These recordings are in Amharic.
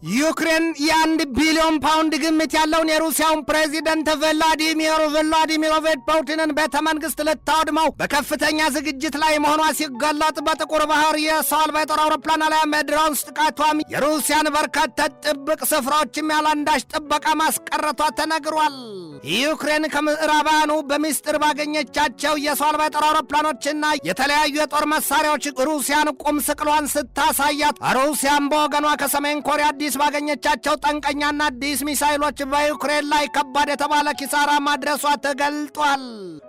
ዩክሬን የ1 ቢሊዮን ፓውንድ ግምት ያለውን የሩሲያውን ፕሬዚደንት ቭላዲሚሮቪች ፑቲንን ቤተ መንግስት ልታወድመው በከፍተኛ ዝግጅት ላይ መሆኗ ሲገለጥ በጥቁር ባህር የሰው አልባ የጦር አውሮፕላን አሊያም ድሮንስ ጥቃቷም የሩሲያን በርካታ ጥብቅ ስፍራዎችም ያለ አንዳች ጥበቃ ማስቀረቷ ተነግሯል። ዩክሬን ከምዕራባውያኑ በሚስጥር ባገኘቻቸው የሰው አልባ የጦር አውሮፕላኖችና የተለያዩ የጦር መሳሪያዎች ሩሲያን ቁም ስቅሏን ስታሳያት፣ ሩሲያን በወገኗ ከሰሜን ኮሪያ አዲስ ባገኘቻቸው ጠንቀኛና አዲስ ሚሳይሎች በዩክሬን ላይ ከባድ የተባለ ኪሳራ ማድረሷ ተገልጧል።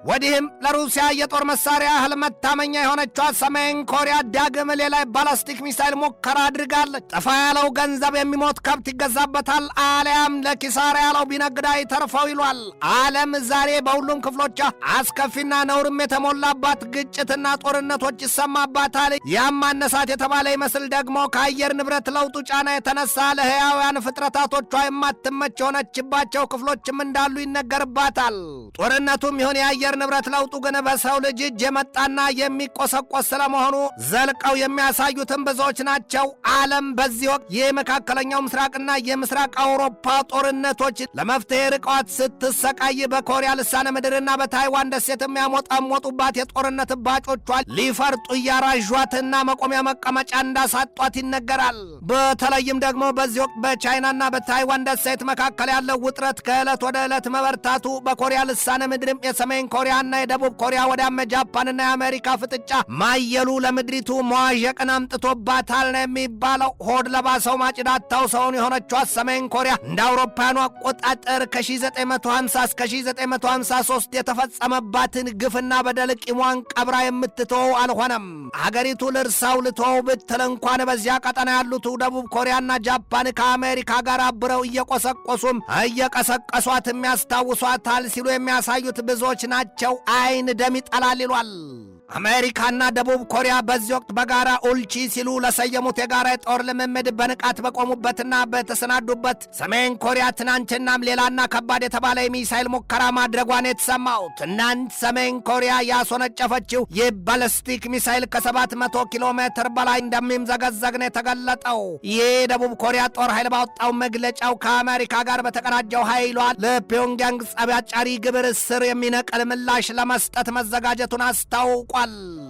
ወዲህም ለሩሲያ የጦር መሳሪያ እህል መታመኛ የሆነችው ሰሜን ኮሪያ ዳግም ሌላ ባላስቲክ ሚሳይል ሙከራ አድርጋለች። ጠፋ ያለው ገንዘብ የሚሞት ከብት ይገዛበታል፣ አሊያም ለኪሳራ ያለው ቢነግዳ ይተርፈው ይሏል። ዓለም ዛሬ በሁሉም ክፍሎቿ አስከፊና ነውርም የተሞላባት ግጭትና ጦርነቶች ይሰማባታል። ያም ማነሳት የተባለ ይመስል ደግሞ ከአየር ንብረት ለውጡ ጫና የተነሳ ለሕያውያን ፍጥረታቶቿ የማትመች የሆነችባቸው ክፍሎችም እንዳሉ ይነገርባታል። ጦርነቱም ይሁን የአየር ንብረት ለውጡ ግን በሰው ልጅ እጅ የመጣና የሚቆሰቆስ ስለመሆኑ ዘልቀው የሚያሳዩትም ብዙዎች ናቸው። ዓለም በዚህ ወቅት የመካከለኛው ምስራቅና የምስራቅ አውሮፓ ጦርነቶች ለመፍትሄ ርቀዋት ስትሰቃይ፣ በኮሪያ ልሳነ ምድርና በታይዋን ደሴትም ያሞጣሞጡባት የጦርነት ባጮቿ ሊፈርጡ እያራጇትና መቆሚያ መቀመጫ እንዳሳጧት ይነገራል። በተለይም ደግሞ በዚህ ወቅት በቻይናና በታይዋን ደሴት መካከል ያለው ውጥረት ከዕለት ወደ ዕለት መበርታቱ፣ በኮሪያ ልሳነ ምድርም የሰሜን ኮሪያና የደቡብ ኮሪያ ወዳመ ጃፓንና የአሜሪካ ፍጥጫ ማየሉ ለምድሪቱ መዋዠቅን አምጥቶባታል ነው የሚባለው። ሆድ ለባሰው ማጭዳታው ሰውን የሆነችው ሰሜን ኮሪያ እንደ አውሮፓውያኑ አቆጣጠር ከ1950 እስከ 1953 የተፈጸመባትን ግፍና በደል ቂሟን ቀብራ የምትተወው አልሆነም። አገሪቱ ልርሳው ልተወው ብትል እንኳን በዚያ ቀጠና ያሉት ደቡብ ኮሪያና ጃፓን ከአሜሪካ ጋር አብረው እየቆሰቆሱም እየቀሰቀሷትም ያስታውሷታል ሲሉ የሚያሳዩት ብዙዎች ናቸው። አይን ደም ይጠላል ይሏል። አሜሪካና ደቡብ ኮሪያ በዚህ ወቅት በጋራ ኡልቺ ሲሉ ለሰየሙት የጋራ የጦር ልምምድ በንቃት በቆሙበትና በተሰናዱበት ሰሜን ኮሪያ ትናንትናም ሌላና ከባድ የተባለ የሚሳይል ሙከራ ማድረጓን የተሰማው። ትናንት ሰሜን ኮሪያ ያስወነጨፈችው የባለስቲክ ሚሳይል ከ700 ኪሎ ሜትር በላይ እንደሚምዘገዘግ ነው የተገለጠው። ይህ ደቡብ ኮሪያ ጦር ኃይል ባወጣው መግለጫው ከአሜሪካ ጋር በተቀናጀው ኃይሏ ለፒዮንግያንግ ጸብ አጫሪ ግብር ስር የሚነቅል ምላሽ ለመስጠት መዘጋጀቱን አስታውቋል።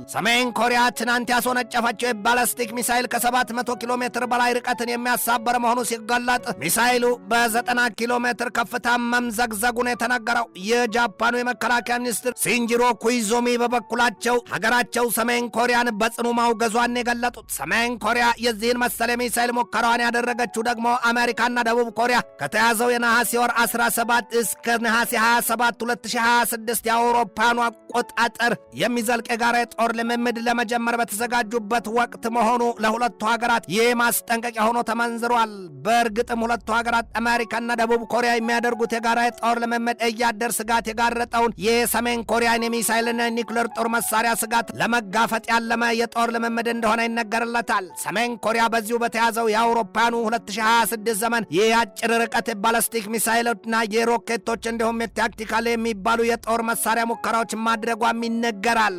ሰሜን ኮሪያ ትናንት ያስወነጨፈችው የባላስቲክ ሚሳይል ከ700 ኪሎ ሜትር በላይ ርቀትን የሚያሳበር መሆኑ ሲገለጥ፣ ሚሳይሉ በ90 ኪሎ ሜትር ከፍታ መምዘግዘጉን የተነገረው የጃፓኑ የመከላከያ ሚኒስትር ሲንጂሮ ኩይዞሚ በበኩላቸው ሀገራቸው ሰሜን ኮሪያን በጽኑ ማውገዟን የገለጡት፣ ሰሜን ኮሪያ የዚህን መሰል የሚሳይል ሙከራዋን ያደረገችው ደግሞ አሜሪካና ደቡብ ኮሪያ ከተያዘው የነሐሴ ወር 17 እስከ ነሐሴ 27 2026 የአውሮፓኑ አቆጣጠር የሚዘልቅ የጋራ የጦር ልምምድ ለመጀመር በተዘጋጁበት ወቅት መሆኑ ለሁለቱ ሀገራት ይህ ማስጠንቀቂያ ሆኖ ተመንዝሯል። በእርግጥም ሁለቱ ሀገራት አሜሪካና ደቡብ ኮሪያ የሚያደርጉት የጋራ የጦር ልምምድ እያደር ስጋት የጋረጠውን የሰሜን ኮሪያን የሚሳይልና ኒውክሌር ጦር መሳሪያ ስጋት ለመጋፈጥ ያለመ የጦር ልምምድ እንደሆነ ይነገርለታል። ሰሜን ኮሪያ በዚሁ በተያዘው የአውሮፓኑ 2026 ዘመን የአጭር ርቀት ባላስቲክ ሚሳይሎችና የሮኬቶች እንዲሁም የታክቲካል የሚባሉ የጦር መሳሪያ ሙከራዎች ማድረጓም ይነገራል።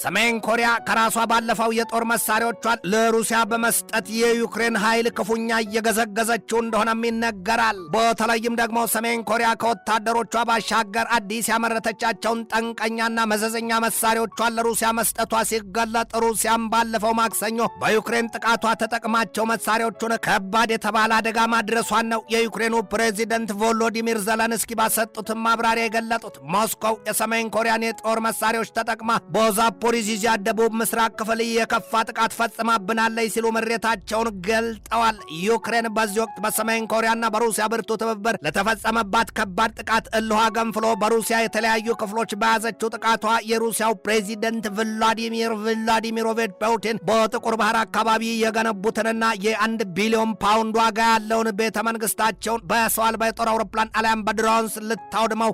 ሰሜን ኮሪያ ከራሷ ባለፈው የጦር መሳሪያዎቿን ለሩሲያ በመስጠት የዩክሬን ኃይል ክፉኛ እየገዘገዘችው እንደሆነም ይነገራል። በተለይም ደግሞ ሰሜን ኮሪያ ከወታደሮቿ ባሻገር አዲስ ያመረተቻቸውን ጠንቀኛና መዘዘኛ መሳሪያዎቿን ለሩሲያ መስጠቷ ሲገለጥ፣ ሩሲያም ባለፈው ማክሰኞ በዩክሬን ጥቃቷ ተጠቅማቸው መሳሪያዎቹን ከባድ የተባለ አደጋ ማድረሷን ነው የዩክሬኑ ፕሬዚደንት ቮሎዲሚር ዘለንስኪ ባሰጡትም ማብራሪያ የገለጡት። ሞስኮው የሰሜን ኮሪያን የጦር መሳሪያዎች ተጠቅማ ፖሪዚያ ደቡብ ምስራቅ ክፍል የከፋ ጥቃት ፈጽማብናለች ሲሉ ምሬታቸውን ገልጠዋል። ዩክሬን በዚህ ወቅት በሰሜን ኮሪያና በሩሲያ ብርቱ ትብብር ለተፈጸመባት ከባድ ጥቃት እልኋ ገንፍሎ በሩሲያ የተለያዩ ክፍሎች በያዘችው ጥቃቷ የሩሲያው ፕሬዚደንት ቭላዲሚሮቪች ፑቲን በጥቁር ባህር አካባቢ የገነቡትንና የ1 ቢሊዮን ፓውንድ ዋጋ ያለውን ቤተ መንግስታቸውን በሰው አልባ የጦር አውሮፕላን አሊያም በድሮንስ ልታውድመው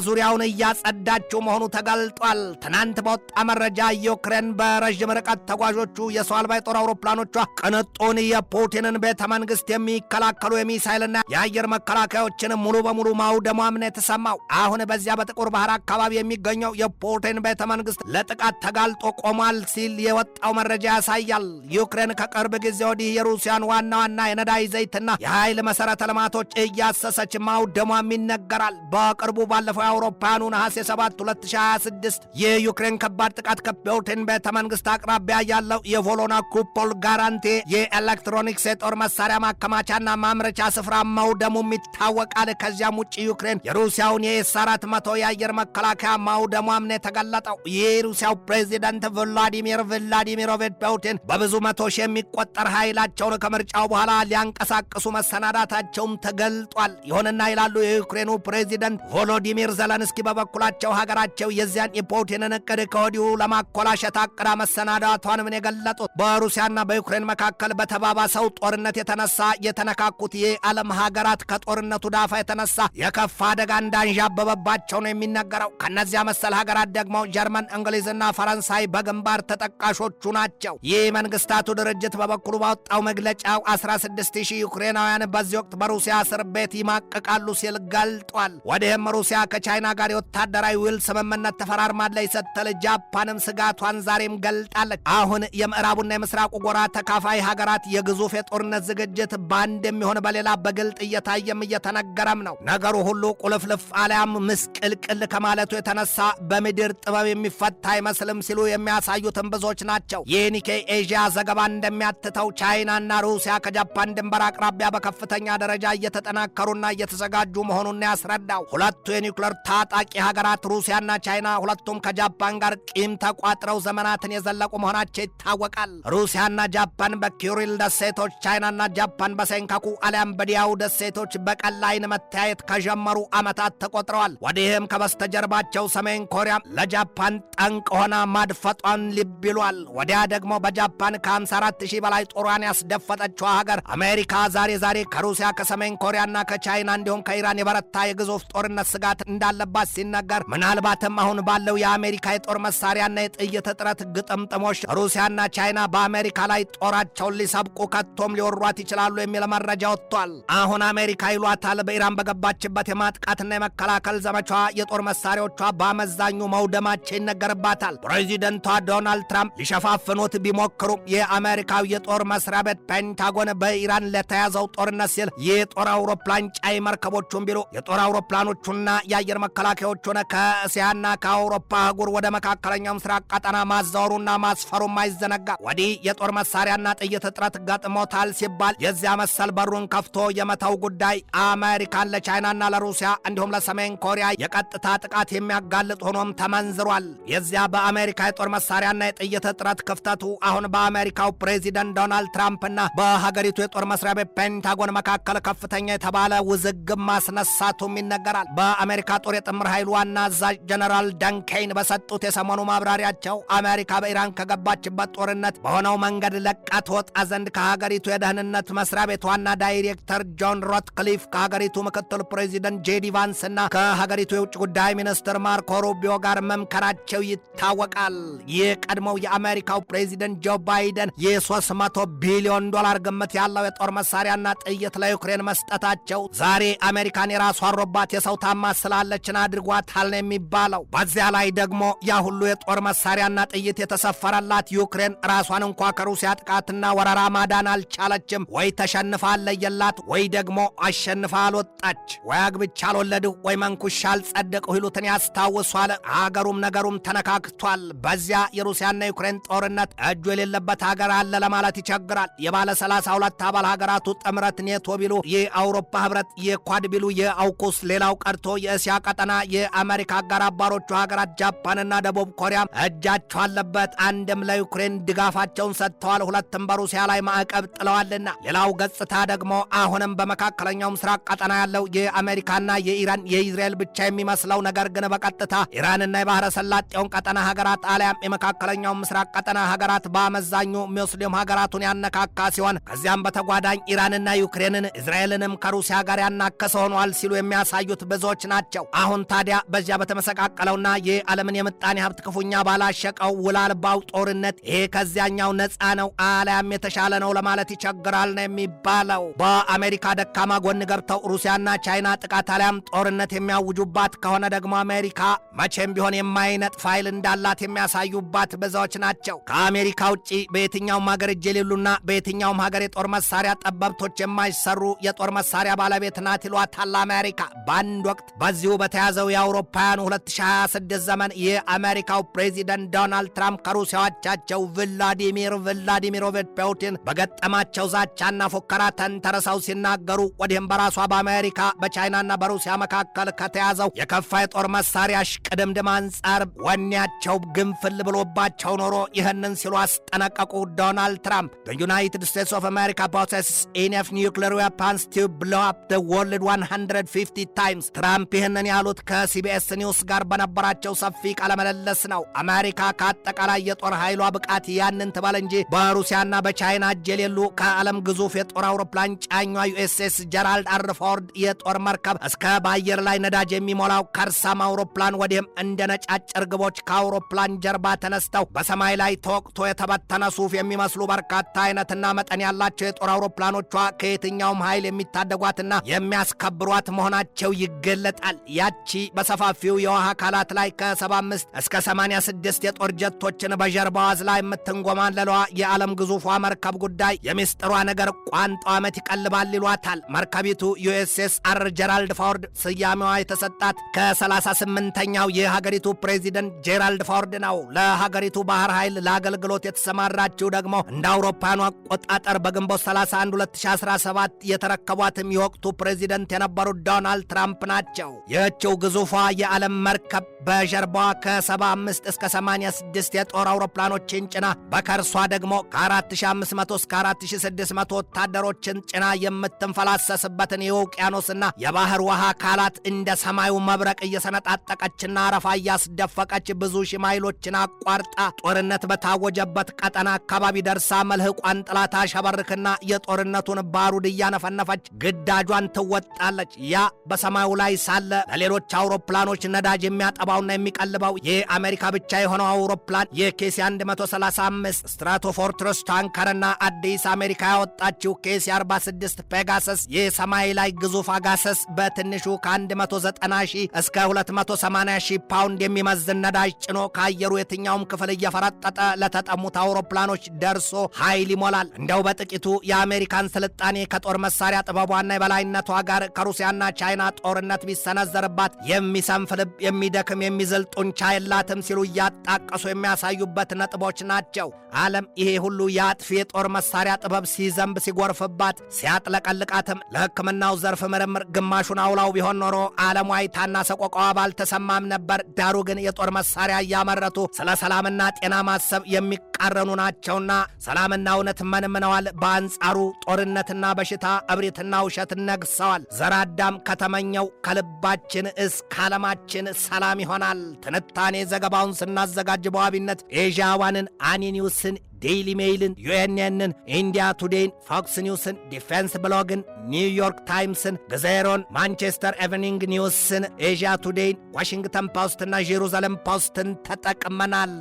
ዙሪያውን እያጸዳችው መሆኑ ተገልጧል። ትናንት በወጣ መረጃ መረጃ ዩክሬን በረጅም ርቀት ተጓዦቹ የሰው አልባ የጦር አውሮፕላኖቿ ቅንጡን የፑቲንን ቤተ መንግስት የሚከላከሉ የሚሳይልና የአየር መከላከያዎችን ሙሉ በሙሉ ማውደሟም ነው የተሰማው። አሁን በዚያ በጥቁር ባህር አካባቢ የሚገኘው የፑቲን ቤተ መንግስት ለጥቃት ተጋልጦ ቆሟል ሲል የወጣው መረጃ ያሳያል። ዩክሬን ከቅርብ ጊዜ ወዲህ የሩሲያን ዋና ዋና የነዳጅ ዘይትና የኃይል መሰረተ ልማቶች እያሰሰች ማውደሟም ይነገራል። በቅርቡ ባለፈው የአውሮፓውያኑ ነሐሴ 7 2026 የዩክሬን ከባድ ጥቃት ከፑቲን ቤተ መንግስት አቅራቢያ ያለው የቮሎና ኩፖል ጋራንቲ የኤሌክትሮኒክስ የጦር መሳሪያ ማከማቻና ማምረቻ ስፍራ ማውደሙም ይታወቃል። ከዚያም ውጭ ዩክሬን የሩሲያውን የኤስ-400 የአየር መከላከያ ማውደሟም ነው የተገለጠው። የሩሲያው ፕሬዚዳንት ቭላዲሚር ቭላዲሚሮቪች ፑቲን በብዙ መቶ ሺህ የሚቆጠር ኃይላቸውን ከምርጫው በኋላ ሊያንቀሳቅሱ መሰናዳታቸውም ተገልጧል። ይሁንና ይላሉ የዩክሬኑ ፕሬዚዳንት ቮሎዲሚር ዘለንስኪ በበኩላቸው ሀገራቸው የዚያን የፑቲንን እቅድ ከወዲሁ ለማኮላሸት አቅዳ መሰናዳቷን ምን የገለጡት በሩሲያና በዩክሬን መካከል በተባባሰው ጦርነት የተነሳ የተነካኩት የዓለም ሀገራት ከጦርነቱ ዳፋ የተነሳ የከፋ አደጋ እንዳንዣበበባቸው ነው የሚነገረው። ከነዚያ መሰል ሀገራት ደግሞ ጀርመን፣ እንግሊዝና ፈረንሳይ በግንባር ተጠቃሾቹ ናቸው። ይህ መንግስታቱ ድርጅት በበኩሉ ባወጣው መግለጫው 16000 ዩክሬናውያን በዚህ ወቅት በሩሲያ እስር ቤት ይማቅቃሉ ሲል ገልጧል። ወዲህም ሩሲያ ከቻይና ጋር የወታደራዊ ውል ስምምነት ተፈራርማለች ስትል ጃፓንም ስጋቷን ዛሬም ገልጣለች። አሁን የምዕራቡና የምስራቁ ጎራ ተካፋይ ሀገራት የግዙፍ የጦርነት ዝግጅት በአንድ የሚሆን በሌላ በግልጥ እየታየም እየተነገረም ነው። ነገሩ ሁሉ ቁልፍልፍ አሊያም ምስቅልቅል ከማለቱ የተነሳ በምድር ጥበብ የሚፈታ አይመስልም ሲሉ የሚያሳዩትን ብዙዎች ናቸው። የኒኬ ኤዥያ ዘገባ እንደሚያትተው ቻይናና ሩሲያ ከጃፓን ድንበር አቅራቢያ በከፍተኛ ደረጃ እየተጠናከሩና እየተዘጋጁ መሆኑን ያስረዳው። ሁለቱ የኒውክሌር ታጣቂ ሀገራት ሩሲያና ቻይና ሁለቱም ከጃፓን ጋር ቂም ተቋጥረው ዘመናትን የዘለቁ መሆናቸው ይታወቃል። ሩሲያና ጃፓን በኩሪል ደሴቶች፣ ቻይናና ጃፓን በሴንካኩ አሊያም በዲያው ደሴቶች በቀል ዓይን መተያየት ከጀመሩ ዓመታት ተቆጥረዋል። ወዲህም ከበስተጀርባቸው ሰሜን ኮሪያ ለጃፓን ጠንቅ ሆና ማድፈጧን ልብ ይሏል። ወዲያ ደግሞ በጃፓን ከ54000 በላይ ጦሯን ያስደፈጠችው ሀገር አሜሪካ ዛሬ ከሩሲያ ከሰሜን ኮሪያና ከቻይና እንዲሁም ከኢራን የበረታ የግዙፍ ጦርነት ስጋት እንዳለባት ሲነገር ምናልባትም አሁን ባለው የአሜሪካ የጦር መሳሪያና የጥይት እጥረት ግጥምጥሞሽ ሩሲያና ቻይና በአሜሪካ ላይ ጦራቸውን ሊሰብቁ ከቶም ሊወሯት ይችላሉ የሚል መረጃ ወጥቷል። አሁን አሜሪካ ይሏታል በኢራን በገባችበት የማጥቃትና የመከላከል ዘመቻዋ የጦር መሳሪያዎቿ በአመዛኙ መውደማቸው ይነገርባታል። ፕሬዚደንቷ ዶናልድ ትራምፕ ሊሸፋፍኑት ቢሞክሩም የአሜሪካው የጦር መስሪያ ቤት ፔንታጎን በኢራን ለተያዘው ጦርነት ሲል የጦር አውሮፕላን ጫይ መርከቦቹን ቢሉ የጦር አውሮፕላኖቹና የአየር መከላከያዎቹን ከእስያና ከአውሮፓ አህጉር ወደ መካከለኛው ምስራቅ ቀጠና ማዛወሩና ማስፈሩም አይዘነጋ። ወዲህ የጦር መሳሪያና ጥይት እጥረት ገጥሞታል ሲባል የዚያ መሰል በሩን ከፍቶ የመተው ጉዳይ አሜሪካን ለቻይናና ለሩሲያ እንዲሁም ለሰሜን ኮሪያ የቀጥታ ጥቃት የሚያጋልጥ ሆኖም ተመንዝሯል። የዚያ በአሜሪካ የጦር መሳሪያና የጥይት እጥረት ክፍተቱ አሁን በአሜሪካው ፕሬዚደንት ዶናልድ ትራምፕና በሀገሪቱ የጦር መስሪያ ቤት ፔንታጎን መካከል ከፍተኛ የተባለ ውዝግብ ማስነሳቱም ይነገራል። በአሜሪካ ጦር የጥምር ኃይል ዋና አዛዥ ጀነራል ዳን ኬን በሰጡት የሰሞኑ ማብራሪያቸው አሜሪካ በኢራን ከገባችበት ጦርነት በሆነው መንገድ ለቃ ትወጣ ዘንድ ከሀገሪቱ የደህንነት መስሪያ ቤት ዋና ዳይሬክተር ጆን ሮትክሊፍ ከሀገሪቱ ምክትል ፕሬዚደንት ጄዲ ቫንስና ከሀገሪቱ የውጭ ጉዳይ ሚኒስትር ማርኮ ሩቢዮ ጋር መምከራቸው ይታወቃል። የቀድሞው የአሜሪካው ፕሬዚደንት ጆ ባይደን የ$300 ቢሊዮን ግምት ያለው የጦር መሳሪያና ጥይት ለዩክሬን መስጠታቸው ዛሬ አሜሪካን የራሷ አሮባት የሰው ታማስ ስላለችን አድርጓታል ነው የሚባለው። በዚያ ላይ ደግሞ ያ ሁሉ የጦር መሳሪያና ጥይት የተሰፈረላት ዩክሬን ራሷን እንኳ ከሩሲያ ጥቃትና ወረራ ማዳን አልቻለችም። ወይ ተሸንፋ አለየላት ወይ ደግሞ አሸንፋ አልወጣች። ወይ አግብቻ አልወለድሁ ወይ መንኩሻ አልጸደቅሁ ይሉትን ያስታውሷል። አገሩም ነገሩም ተነካክቷል። በዚያ የሩሲያና ዩክሬን ጦርነት እጁ የሌለበት ሀገር አለ ለማለት ይቸግራል። የባለ 32 አባል ሀገራቱ ጥምረት ኔቶ ቢሉ፣ የአውሮፓ ህብረት የኳድ ቢሉ፣ የአውኩስ ሌላው ቀርቶ የእስያ ቀጠና የአሜሪካ አጋር አባሮቹ ሀገራት ጃፓንና ደቡብ ኮሪያም እጃቸው አለበት። አንድም ለዩክሬን ድጋፋቸውን ሰጥተዋል፣ ሁለትም በሩሲያ ላይ ማዕቀብ ጥለዋልና። ሌላው ገጽታ ደግሞ አሁንም በመካከለኛው ምስራቅ ቀጠና ያለው የአሜሪካና የኢራን የኢዝራኤል ብቻ የሚመስለው ነገር ግን በቀጥታ ኢራንና የባህረ ሰላጤውን ቀጠና ሀገራት አሊያም የመካከለኛው ምስራቅ ቀጠና ሀገራት በአመዛኙ ሙስሊም ሀገራቱን ያነካካ ሲሆን ከዚያም በተጓዳኝ ኢራንና ዩክሬንን እስራኤልንም ከሩሲያ ጋር ያናከሰ ሆኗል ሲሉ የሚያሳዩት ብዙዎች ናቸው። አሁን ታዲያ በዚያ በተመሰቃቀለውና የዓለምን የምጣኔ ሀብት ክፉኛ የተባላሸቀው ውል አልባው ጦርነት ይሄ ከዚያኛው ነፃ ነው አሊያም የተሻለ ነው ለማለት ይቸግራል ነው የሚባለው። በአሜሪካ ደካማ ጎን ገብተው ሩሲያና ቻይና ጥቃት አሊያም ጦርነት የሚያውጁባት ከሆነ ደግሞ አሜሪካ መቼም ቢሆን የማይነጥፍ ኃይል እንዳላት የሚያሳዩባት ብዙዎች ናቸው። ከአሜሪካ ውጪ በየትኛውም ሀገር እጅ የሌሉና በየትኛውም ሀገር የጦር መሳሪያ ጠበብቶች የማይሰሩ የጦር መሳሪያ ባለቤት ናት ይሏታል አሜሪካ። በአንድ ወቅት በዚሁ በተያዘው የአውሮፓውያኑ 2026 ዘመን የአሜሪካው ፕሬዚደንት ዶናልድ ትራምፕ ከሩሲያዎቻቸው ቭላዲሚር ቭላዲሚሮቪች ፑቲን በገጠማቸው ዛቻና ፉከራ ተንተርሰው ሲናገሩ ወዲህም በራሷ በአሜሪካ በቻይናና በሩሲያ መካከል ከተያዘው የከፋ የጦር መሳሪያ ሽቅድምድም አንጻር ወኔያቸው ግንፍል ብሎባቸው ኖሮ ይህንን ሲሉ አስጠነቀቁ። ዶናልድ ትራምፕ the United States of America possesses enough nuclear weapons to blow up the world 150 times። ትራምፕ ይህንን ያሉት ከሲቢኤስ ኒውስ ጋር በነበራቸው ሰፊ ቃለ ምልልስ ነው። አሜሪካ ከአጠቃላይ የጦር ኃይሏ ብቃት ያንን ትበል እንጂ በሩሲያና በቻይና እጅ የሌሉ ከዓለም ግዙፍ የጦር አውሮፕላን ጫኟ ዩኤስኤስ ጀራልድ አር ፎርድ የጦር መርከብ እስከ በአየር ላይ ነዳጅ የሚሞላው ከርሳም አውሮፕላን ወዲህም እንደ ነጫጭ እርግቦች ከአውሮፕላን ጀርባ ተነስተው በሰማይ ላይ ተወቅቶ የተበተነ ሱፍ የሚመስሉ በርካታ አይነትና መጠን ያላቸው የጦር አውሮፕላኖቿ ከየትኛውም ኃይል የሚታደጓትና የሚያስከብሯት መሆናቸው ይገለጣል። ያቺ በሰፋፊው የውሃ አካላት ላይ ከ75 እስከ 86 የጦር ጀቶችን በጀርባዋ አዝላ የምትንጎማለለዋ የዓለም ግዙፏ መርከብ ጉዳይ የሚስጥሯ ነገር ቋንቋ ዓመት ይቀልባል ይሏታል። መርከቢቱ ዩኤስኤስ አር ጀራልድ ፎርድ ስያሜዋ የተሰጣት ከ38ኛው የሀገሪቱ ፕሬዚደንት ጄራልድ ፎርድ ነው። ለሀገሪቱ ባህር ኃይል ለአገልግሎት የተሰማራችው ደግሞ እንደ አውሮፓውያኑ አቆጣጠር በግንቦት 31 2017 የተረከቧትም የወቅቱ ፕሬዚደንት የነበሩት ዶናልድ ትራምፕ ናቸው። ይህችው ግዙፏ የዓለም መርከብ በጀርባዋ ከ75 እስከ 86 የጦር አውሮፕላኖችን ጭና በከርሷ ደግሞ ከ4500 እስከ 4600 ወታደሮችን ጭና የምትንፈላሰስበትን የውቅያኖስና የባህር ውሃ አካላት እንደ ሰማዩ መብረቅ እየሰነጣጠቀችና አረፋ እያስደፈቀች ብዙ ሺህ ማይሎችን አቋርጣ ጦርነት በታወጀበት ቀጠና አካባቢ ደርሳ መልህቋን ጥላታ ሸበርክና የጦርነቱን ባሩድ እያነፈነፈች ግዳጇን ትወጣለች። ያ በሰማዩ ላይ ሳለ ለሌሎች አውሮፕላኖች ነዳጅ የሚያጠባውና የሚቀልበው የአሜሪካ ብቻ የሆነው አውሮፕላን የኬሲ 135 ስትራቶፎርትረስ ታንከርና አዲስ አሜሪካ ያወጣችው ኬሲ 46 ፔጋሰስ የሰማይ ላይ ግዙፍ አጋሰስ በትንሹ ከ190 ሺህ እስከ 280 ሺህ ፓውንድ የሚመዝን ነዳጅ ጭኖ ከአየሩ የትኛውም ክፍል እየፈረጠጠ ለተጠሙት አውሮፕላኖች ደርሶ ኃይል ይሞላል። እንደው በጥቂቱ የአሜሪካን ስልጣኔ ከጦር መሳሪያ ጥበቧና የበላይነቷ ጋር ከሩሲያና ቻይና ጦርነት ቢሰነዘርባት የሚሰንፍ ልብ የሚደክም የሚዝል ጡንቻ የላትም ሲሉ እያጣቀሱ የሚያሳዩበት ነጥቦች ናቸው። ዓለም ይሄ ሁሉ የአጥፊ የጦር መሳሪያ ጥበብ ሲዘንብ ሲጎርፍባት ሲያጥለቀልቃትም ለሕክምናው ዘርፍ ምርምር ግማሹን አውላው ቢሆን ኖሮ ዓለም ዋይታና ሰቆቃዋ ባልተሰማም ነበር። ዳሩ ግን የጦር መሳሪያ እያመረቱ ስለ ሰላምና ጤና ማሰብ የሚቃረኑ ናቸውና ሰላምና እውነት መንምነዋል። በአንጻሩ ጦርነትና በሽታ እብሪትና ውሸት ነግሰዋል። ዘራዳም ከተመኘው ከልባችን እስከ ዓለማችን ሰላም ይሆናል። ትንታኔ ዘገባውን ስናዘጋጅ በዋቢነት ኤዥያዋንን፣ አኒኒውስን፣ ዴይሊ ሜይልን፣ ዩኤንኤንን፣ ኢንዲያ ቱዴይን፣ ፎክስ ኒውስን፣ ዲፌንስ ብሎግን፣ ኒውዮርክ ታይምስን፣ ግዜሮን፣ ማንቸስተር ኤቨኒንግ ኒውስን፣ ኤዥያ ቱዴይን፣ ዋሽንግተን ፖስትና ጄሩዛሌም ፖስትን ተጠቅመናል።